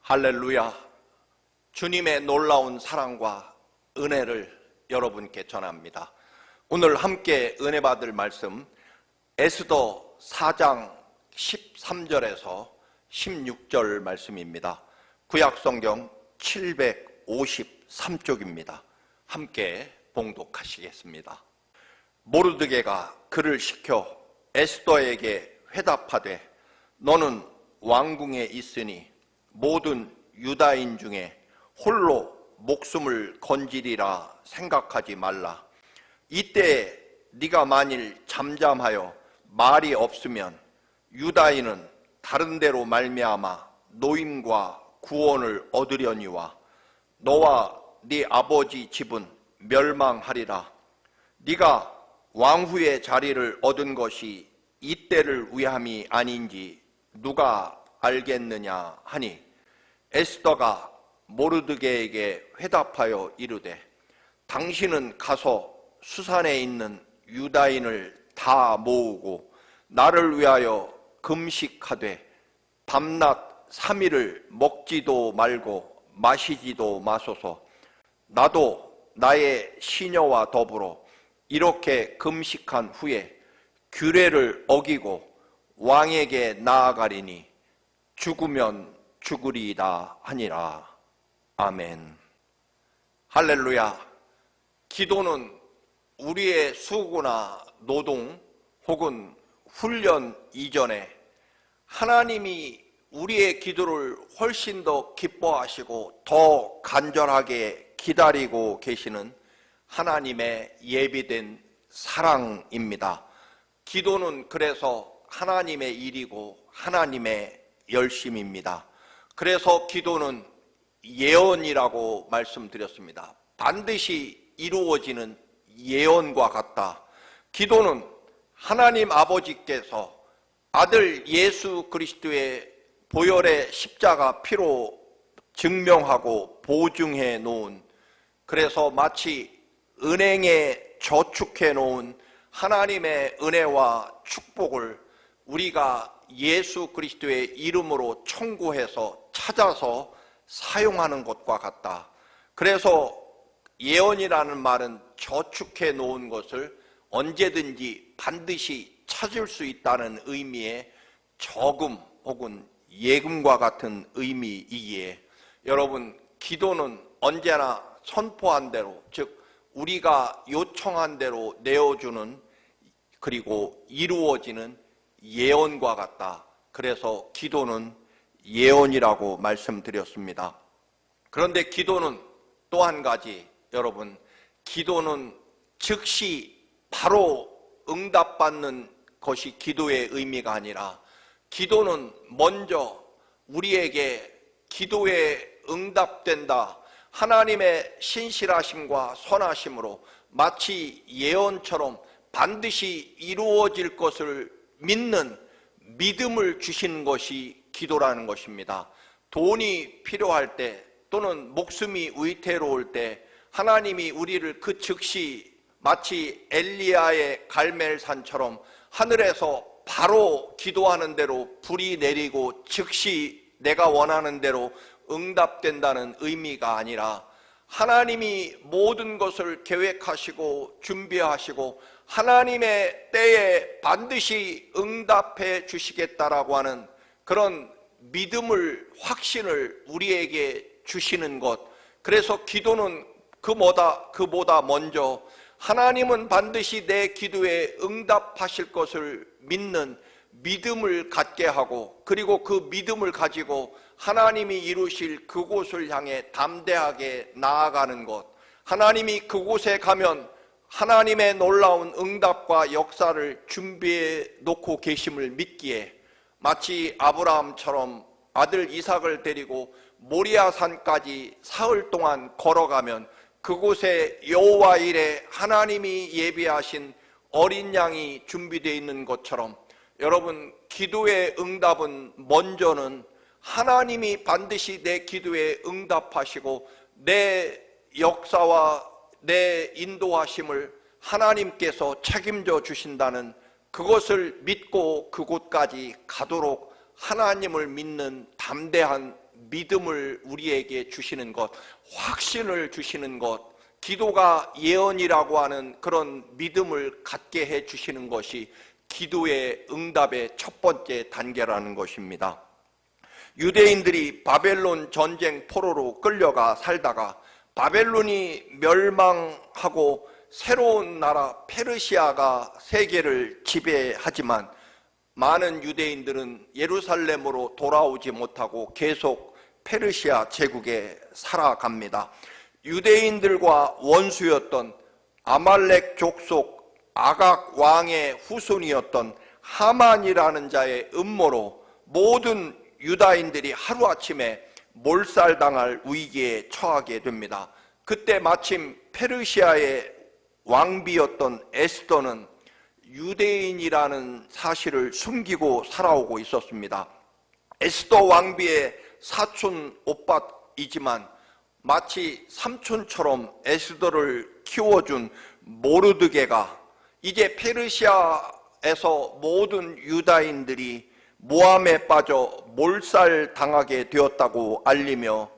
할렐루야. 주님의 놀라운 사랑과 은혜를 여러분께 전합니다. 오늘 함께 은혜 받을 말씀 에스더 4장 13절에서 16절 말씀입니다. 구약성경 753쪽입니다. 함께 봉독하시겠습니다. 모르드게가 그를 시켜 에스더에게 회답하되 너는 왕궁에 있으니 모든 유다인 중에 홀로 목숨을 건지리라 생각하지 말라. 이때 네가 만일 잠잠하여 말이 없으면 유다인은 다른 데로 말미암아 노임과 구원을 얻으려니와 너와 네 아버지 집은 멸망하리라. 네가 왕후의 자리를 얻은 것이 이때를 위함이 아닌지 누가 알겠느냐 하니 에스더가 모르드게에게 회답하여 이르되 당신은 가서 수산에 있는 유다인을 다 모으고 나를 위하여 금식하되 밤낮 3일을 먹지도 말고 마시지도 마소서. 나도 나의 시녀와 더불어 이렇게 금식한 후에 규례를 어기고 왕에게 나아가리니 죽으면 죽으리이다 하니라. 아멘. 할렐루야. 기도는 우리의 수고나 노동 혹은 훈련 이전에 하나님이 우리의 기도를 훨씬 더 기뻐하시고 더 간절하게 기다리고 계시는 하나님의 예비된 사랑입니다. 기도는 그래서 하나님의 일이고 하나님의 열심입니다. 그래서 기도는 예언이라고 말씀드렸습니다. 반드시 이루어지는 예언과 같다. 기도는 하나님 아버지께서 아들 예수 그리스도의 보혈의 십자가 피로 증명하고 보증해 놓은, 그래서 마치 은행에 저축해 놓은 하나님의 은혜와 축복을 우리가 예수 그리스도의 이름으로 청구해서 찾아서 사용하는 것과 같다. 그래서 예언이라는 말은 저축해 놓은 것을 언제든지 반드시 찾을 수 있다는 의미의 저금 혹은 예금과 같은 의미이기에 여러분, 기도는 언제나 선포한 대로, 즉 우리가 요청한 대로 내어주는, 그리고 이루어지는 예언과 같다. 그래서 기도는 예언이라고 말씀드렸습니다. 그런데 기도는 또 한 가지, 여러분, 기도는 즉시 바로 응답받는 것이 기도의 의미가 아니라 기도는 먼저 우리에게 기도에 응답된다, 하나님의 신실하심과 선하심으로 마치 예언처럼 반드시 이루어질 것을 믿는 믿음을 주시는 것이 기도라는 것입니다. 돈이 필요할 때 또는 목숨이 위태로울 때 하나님이 우리를 그 즉시 마치 엘리야의 갈멜산처럼 하늘에서 바로 기도하는 대로 불이 내리고 즉시 내가 원하는 대로 응답된다는 의미가 아니라 하나님이 모든 것을 계획하시고 준비하시고 하나님의 때에 반드시 응답해 주시겠다라고 하는 그런 믿음을, 확신을 우리에게 주시는 것. 그래서 기도는 그보다 먼저 하나님은 반드시 내 기도에 응답하실 것을 믿는 믿음을 갖게 하고, 그리고 그 믿음을 가지고 하나님이 이루실 그곳을 향해 담대하게 나아가는 것. 하나님이 그곳에 가면 하나님의 놀라운 응답과 역사를 준비해 놓고 계심을 믿기에 마치 아브라함처럼 아들 이삭을 데리고 모리아산까지 사흘 동안 걸어가면 그곳에 여호와 일에 하나님이 예비하신 어린 양이 준비되어 있는 것처럼 여러분, 기도의 응답은 먼저는 하나님이 반드시 내 기도에 응답하시고 내 역사와 내 인도하심을 하나님께서 책임져 주신다는 그것을 믿고 그곳까지 가도록 하나님을 믿는 담대한 믿음을 우리에게 주시는 것, 확신을 주시는 것, 기도가 예언이라고 하는 그런 믿음을 갖게 해 주시는 것이 기도의 응답의 첫 번째 단계라는 것입니다. 유대인들이 바벨론 전쟁 포로로 끌려가 살다가 바벨론이 멸망하고 새로운 나라 페르시아가 세계를 지배하지만 많은 유대인들은 예루살렘으로 돌아오지 못하고 계속 페르시아 제국에 살아갑니다. 유대인들과 원수였던 아말렉 족속 아각 왕의 후손이었던 하만이라는 자의 음모로 모든 유다인들이 하루아침에 몰살당할 위기에 처하게 됩니다. 그때 마침 페르시아의 왕비였던 에스더는 유대인이라는 사실을 숨기고 살아오고 있었습니다. 에스더 왕비의 사촌 오빠이지만 마치 삼촌처럼 에스더를 키워준 모르드게가 이제 페르시아에서 모든 유다인들이 모함에 빠져 몰살당하게 되었다고 알리며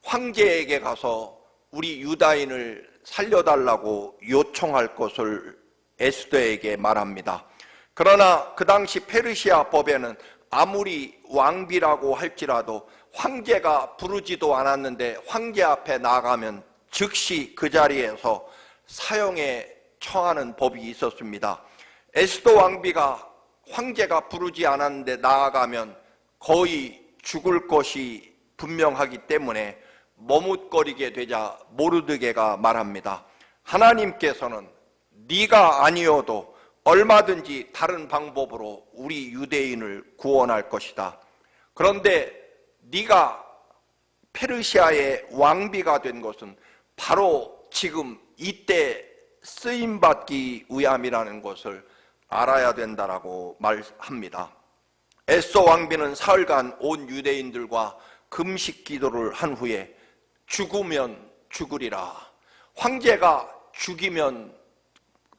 황제에게 가서 우리 유다인을 살려달라고 요청할 것을 에스더에게 말합니다. 그러나 그 당시 페르시아 법에는 아무리 왕비라고 할지라도 황제가 부르지도 않았는데 황제 앞에 나가면 즉시 그 자리에서 사형에 처하는 법이 있었습니다. 에스더 왕비가 황제가 부르지 않았는데 나아가면 거의 죽을 것이 분명하기 때문에 머뭇거리게 되자 모르드게가 말합니다. 하나님께서는 네가 아니어도 얼마든지 다른 방법으로 우리 유대인을 구원할 것이다. 그런데 네가 페르시아의 왕비가 된 것은 바로 지금 이때 쓰임받기 위함이라는 것을 알아야 된다라고 말합니다. 에스더 왕비는 사흘간 온 유대인들과 금식 기도를 한 후에 죽으면 죽으리라, 황제가 죽이면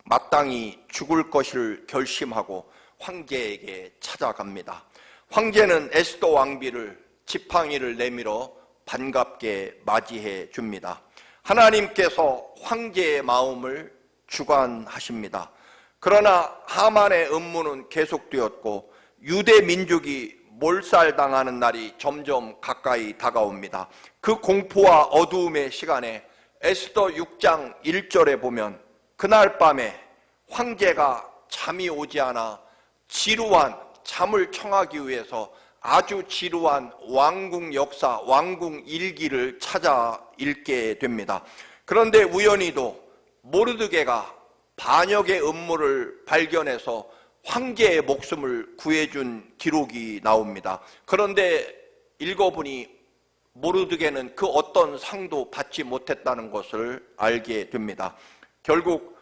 마땅히 죽을 것을 결심하고 황제에게 찾아갑니다. 황제는 에스더 왕비를 지팡이를 내밀어 반갑게 맞이해 줍니다. 하나님께서 황제의 마음을 주관하십니다. 그러나 하만의 음모는 계속되었고 유대 민족이 몰살당하는 날이 점점 가까이 다가옵니다. 그 공포와 어두움의 시간에 에스더 6장 1절에 보면 그날 밤에 황제가 잠이 오지 않아 지루한 잠을 청하기 위해서 아주 지루한 왕궁 역사, 왕궁 일기를 찾아 읽게 됩니다. 그런데 우연히도 모르드게가 반역의 음모를 발견해서 황제의 목숨을 구해준 기록이 나옵니다. 그런데 읽어보니 모르드게는 그 어떤 상도 받지 못했다는 것을 알게 됩니다. 결국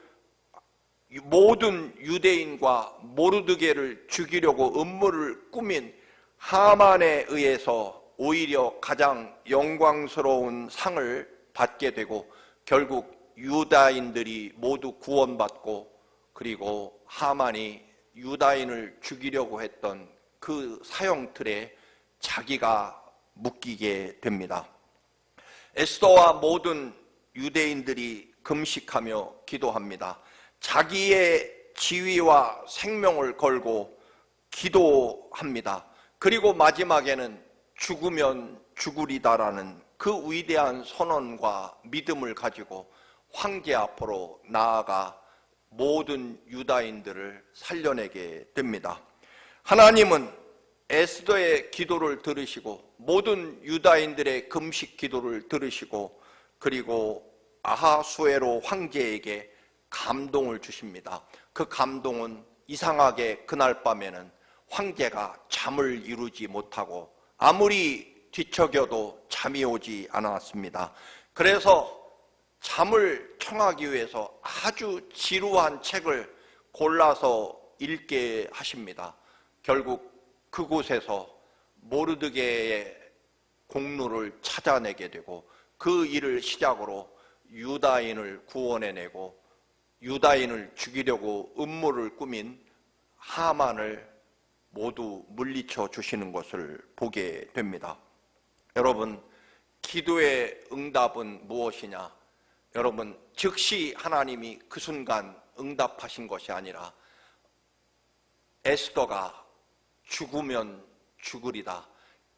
모든 유대인과 모르드게를 죽이려고 음모를 꾸민 하만에 의해서 오히려 가장 영광스러운 상을 받게 되고 결국 유다인들이 모두 구원받고 그리고 하만이 유다인을 죽이려고 했던 그 사형틀에 자기가 묶이게 됩니다. 에스더와 모든 유대인들이 금식하며 기도합니다. 자기의 지위와 생명을 걸고 기도합니다. 그리고 마지막에는 죽으면 죽으리다라는 그 위대한 선언과 믿음을 가지고 황제 앞으로 나아가 모든 유다인들을 살려내게 됩니다. 하나님은 에스더의 기도를 들으시고 모든 유다인들의 금식 기도를 들으시고 그리고 아하수에로 황제에게 감동을 주십니다. 그 감동은 이상하게 그날 밤에는 황제가 잠을 이루지 못하고 아무리 뒤척여도 잠이 오지 않았습니다. 그래서 잠을 청하기 위해서 아주 지루한 책을 골라서 읽게 하십니다. 결국 그곳에서 모르드게의 공로를 찾아내게 되고 그 일을 시작으로 유다인을 구원해내고 유다인을 죽이려고 음모를 꾸민 하만을 모두 물리쳐 주시는 것을 보게 됩니다. 여러분, 기도의 응답은 무엇이냐? 여러분, 즉시 하나님이 그 순간 응답하신 것이 아니라 에스더가 죽으면 죽으리다,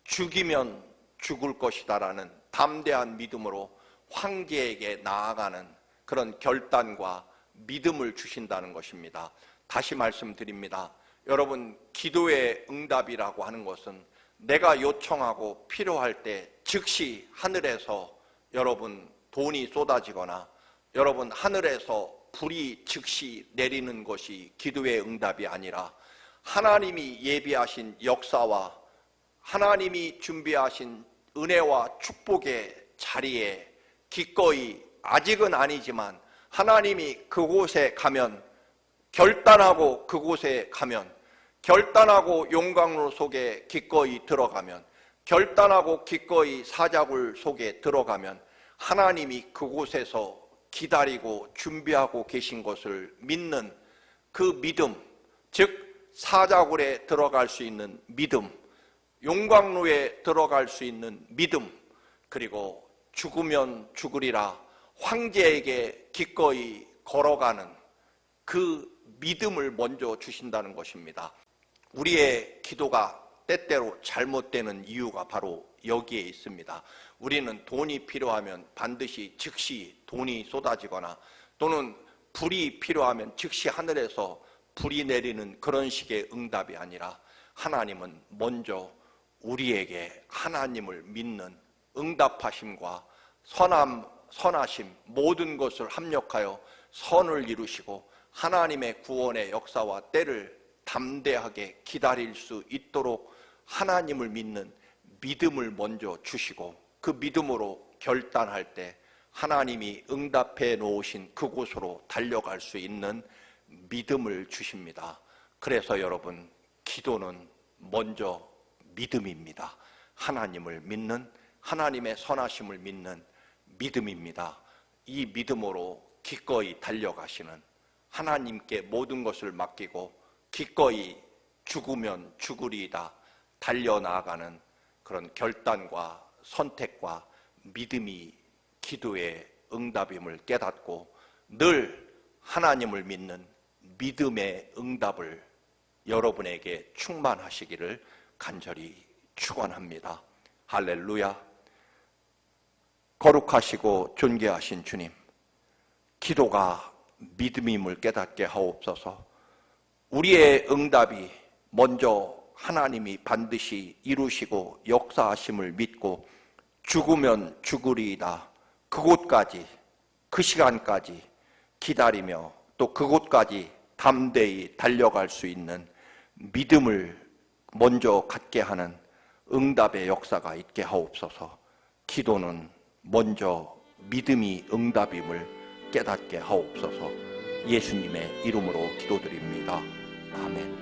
죽이면 죽을 것이다 라는 담대한 믿음으로 황제에게 나아가는 그런 결단과 믿음을 주신다는 것입니다. 다시 말씀드립니다. 여러분, 기도의 응답이라고 하는 것은 내가 요청하고 필요할 때 즉시 하늘에서 여러분 돈이 쏟아지거나 여러분 하늘에서 불이 즉시 내리는 것이 기도의 응답이 아니라 하나님이 예비하신 역사와 하나님이 준비하신 은혜와 축복의 자리에 기꺼이, 아직은 아니지만 하나님이 그곳에 가면, 결단하고 그곳에 가면, 결단하고 용광로 속에 기꺼이 들어가면, 결단하고 기꺼이 사자굴 속에 들어가면 하나님이 그곳에서 기다리고 준비하고 계신 것을 믿는 그 믿음, 즉 사자굴에 들어갈 수 있는 믿음, 용광로에 들어갈 수 있는 믿음, 그리고 죽으면 죽으리라 황제에게 기꺼이 걸어가는 그 믿음을 먼저 주신다는 것입니다. 우리의 기도가 때때로 잘못되는 이유가 바로 여기에 있습니다. 우리는 돈이 필요하면 반드시 즉시 돈이 쏟아지거나 또는 불이 필요하면 즉시 하늘에서 불이 내리는 그런 식의 응답이 아니라 하나님은 먼저 우리에게 하나님을 믿는 응답하심과 선하심, 모든 것을 합력하여 선을 이루시고 하나님의 구원의 역사와 때를 담대하게 기다릴 수 있도록 하나님을 믿는 믿음을 먼저 주시고 그 믿음으로 결단할 때 하나님이 응답해 놓으신 그곳으로 달려갈 수 있는 믿음을 주십니다. 그래서 여러분, 기도는 먼저 믿음입니다. 하나님을 믿는, 하나님의 선하심을 믿는 믿음입니다. 이 믿음으로 기꺼이 달려가시는, 하나님께 모든 것을 맡기고 기꺼이 죽으면 죽으리이다 달려나가는 그런 결단과 선택과 믿음이 기도의 응답임을 깨닫고 늘 하나님을 믿는 믿음의 응답을 여러분에게 충만하시기를 간절히 축원합니다. 할렐루야. 거룩하시고 존귀하신 주님, 기도가 믿음임을 깨닫게 하옵소서. 우리의 응답이 먼저 하나님이 반드시 이루시고 역사하심을 믿고 죽으면 죽으리이다, 그곳까지, 그 시간까지 기다리며 또 그곳까지 담대히 달려갈 수 있는 믿음을 먼저 갖게 하는 응답의 역사가 있게 하옵소서. 기도는 먼저 믿음이 응답임을 깨닫게 하옵소서. 예수님의 이름으로 기도드립니다. 아멘.